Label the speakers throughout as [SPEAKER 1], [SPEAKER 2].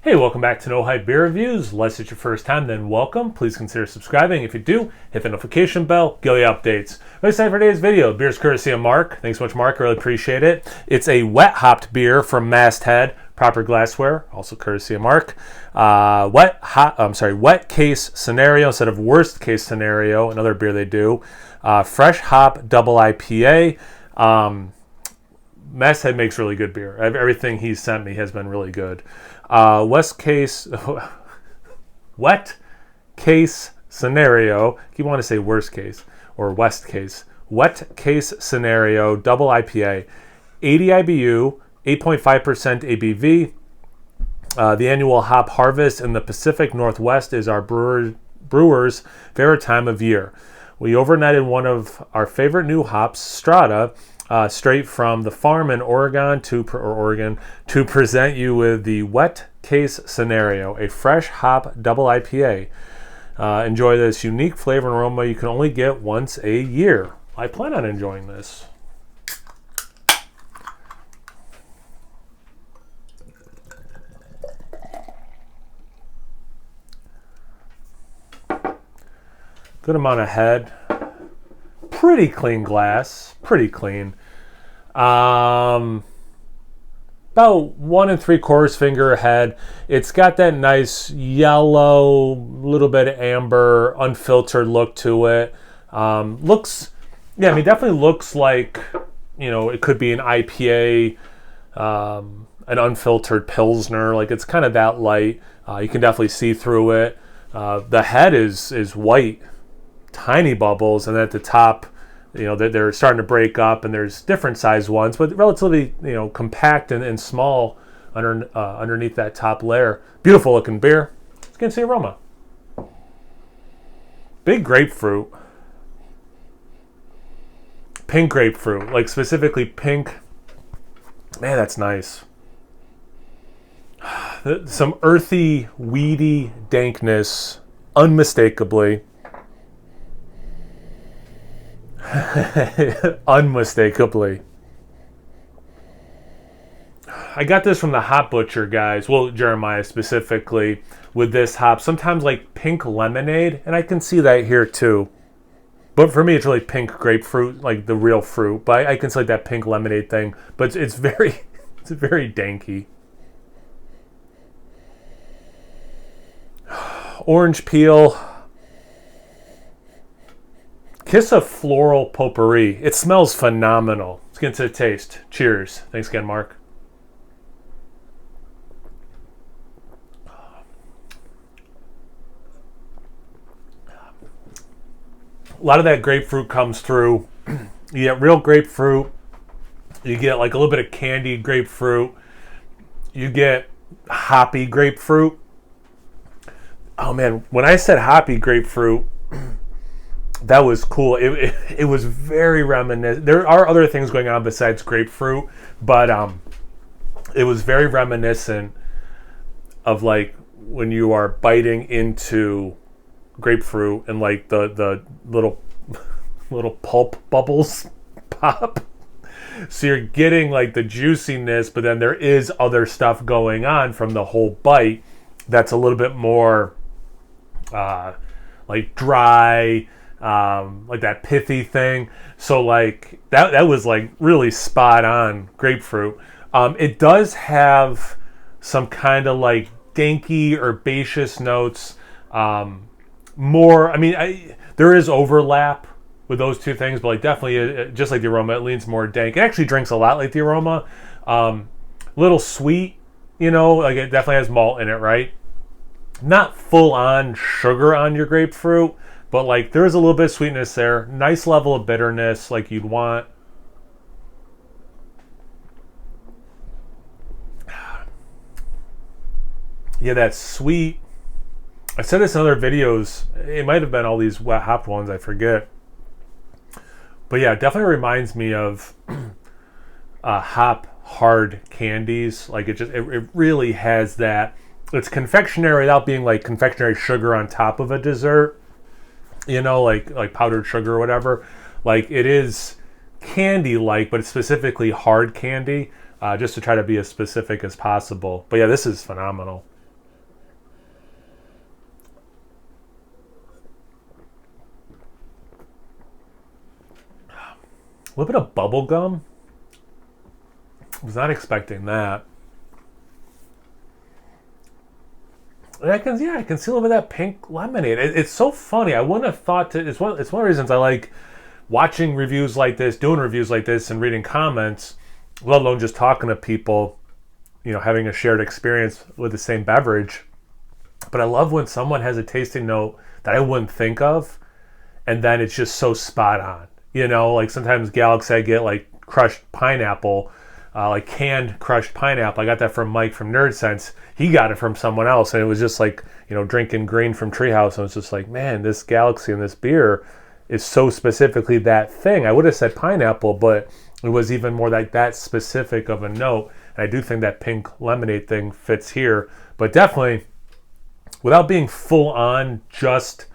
[SPEAKER 1] Hey, welcome back to No Hype Beer Reviews. Unless it's your first time, then welcome. Please consider subscribing. If you do, hit the notification bell, get all the updates. I'm excited for today's video. Beer's courtesy of Mark. Thanks so much, Mark. I really appreciate it. It's a wet hopped beer from Masthead, proper glassware, also courtesy of Mark. Wet case scenario instead of worst case scenario, another beer they do. Fresh hop double IPA. Masthead makes really good beer. Everything he's sent me has been really good. Wet case scenario. You want to say worst case or west case. Wet case scenario, double IPA, 80 IBU, 8.5% ABV. The annual hop harvest in the Pacific Northwest is our brewers' favorite time of year. We overnighted one of our favorite new hops, Strata, straight from the farm in Oregon to present you with the wet case scenario, a fresh hop double IPA. Enjoy this unique flavor and aroma you can only get once a year. I plan on enjoying this. Good amount of head. Pretty clean glass, pretty clean. About 1 3/4 finger head. It's got that nice yellow, little bit of amber, unfiltered look to it. Definitely looks like, it could be an IPA, an unfiltered Pilsner. Like, it's kind of that light. You can definitely see through it. The head is white. Tiny bubbles, and at the top, they're starting to break up, and there's different size ones, but relatively, compact and small underneath that top layer. Beautiful looking beer. Let's get to the aroma. Big grapefruit. Pink grapefruit, like specifically pink. Man, that's nice. Some earthy, weedy dankness, unmistakably. Unmistakably. I got this from the Hop Butcher guys, well, Jeremiah specifically, with this hop. Sometimes like pink lemonade, and I can see that here too. But for me, it's really pink grapefruit, like the real fruit. But I can see like that pink lemonade thing. But it's very danky. Orange peel. Kiss of floral potpourri. It smells phenomenal. Let's get into the taste. Cheers. Thanks again, Mark. A lot of that grapefruit comes through. You get real grapefruit. You get like a little bit of candied grapefruit. You get hoppy grapefruit. Oh man, when I said hoppy grapefruit, that was cool. It was very reminiscent. There are other things going on besides grapefruit, but it was very reminiscent of like when you are biting into grapefruit and like the little pulp bubbles pop. So you're getting like the juiciness, but then there is other stuff going on from the whole bite that's a little bit more like dry. Like that pithy thing. So like that was like really spot on grapefruit. It does have some kind of like danky herbaceous notes. There is overlap with those two things, but like definitely just like the aroma, it leans more dank. It actually drinks a lot like the aroma. Little sweet, like it definitely has malt in it, right? Not full on sugar on your grapefruit, but like there's a little bit of sweetness there. Nice level of bitterness like you'd want. Yeah, that's sweet. I said this in other videos. It might have been all these wet hopped ones, I forget. But yeah, it definitely reminds me of hop hard candies. Like it really has that. It's confectionery without being like confectionery sugar on top of a dessert. Like powdered sugar or whatever. Like it is candy-like, but it's specifically hard candy, just to try to be as specific as possible. But yeah, this is phenomenal. A little bit of bubble gum. I was not expecting that. And I can see a little bit of that pink lemonade. It's so funny. I wouldn't have thought to. It's one of the reasons I like watching reviews like this, doing reviews like this, and reading comments, let alone just talking to people, having a shared experience with the same beverage. But I love when someone has a tasting note that I wouldn't think of, and then it's just so spot on. Like sometimes Galaxy I get like crushed pineapple, like canned crushed pineapple. I got that from Mike from Nerd Sense. He got it from someone else, and it was just like, drinking green from Treehouse. And I was just like, man, this Galaxy and this beer is so specifically that thing. I would have said pineapple, but it was even more like that specific of a note. And I do think that pink lemonade thing fits here. But definitely, without being full on just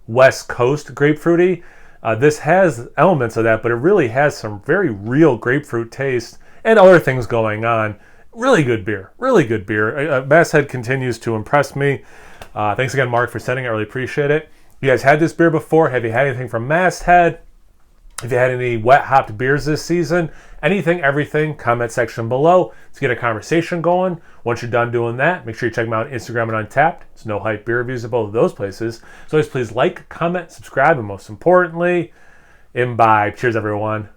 [SPEAKER 1] West Coast grapefruity, this has elements of that, but it really has some very real grapefruit taste and other things going on. Really good beer. Really good beer. Masthead continues to impress me. Thanks again, Mark, for sending it. I really appreciate it. You guys had this beer before? Have you had anything from Masthead? If you had any wet hopped beers this season, anything, everything, comment section below. Let's get a conversation going. Once you're done doing that, make sure you check me out on Instagram and Untapped. It's No Hype Beer Reviews at both of those places. So always please like, comment, subscribe, and most importantly, imbibe. Cheers, everyone.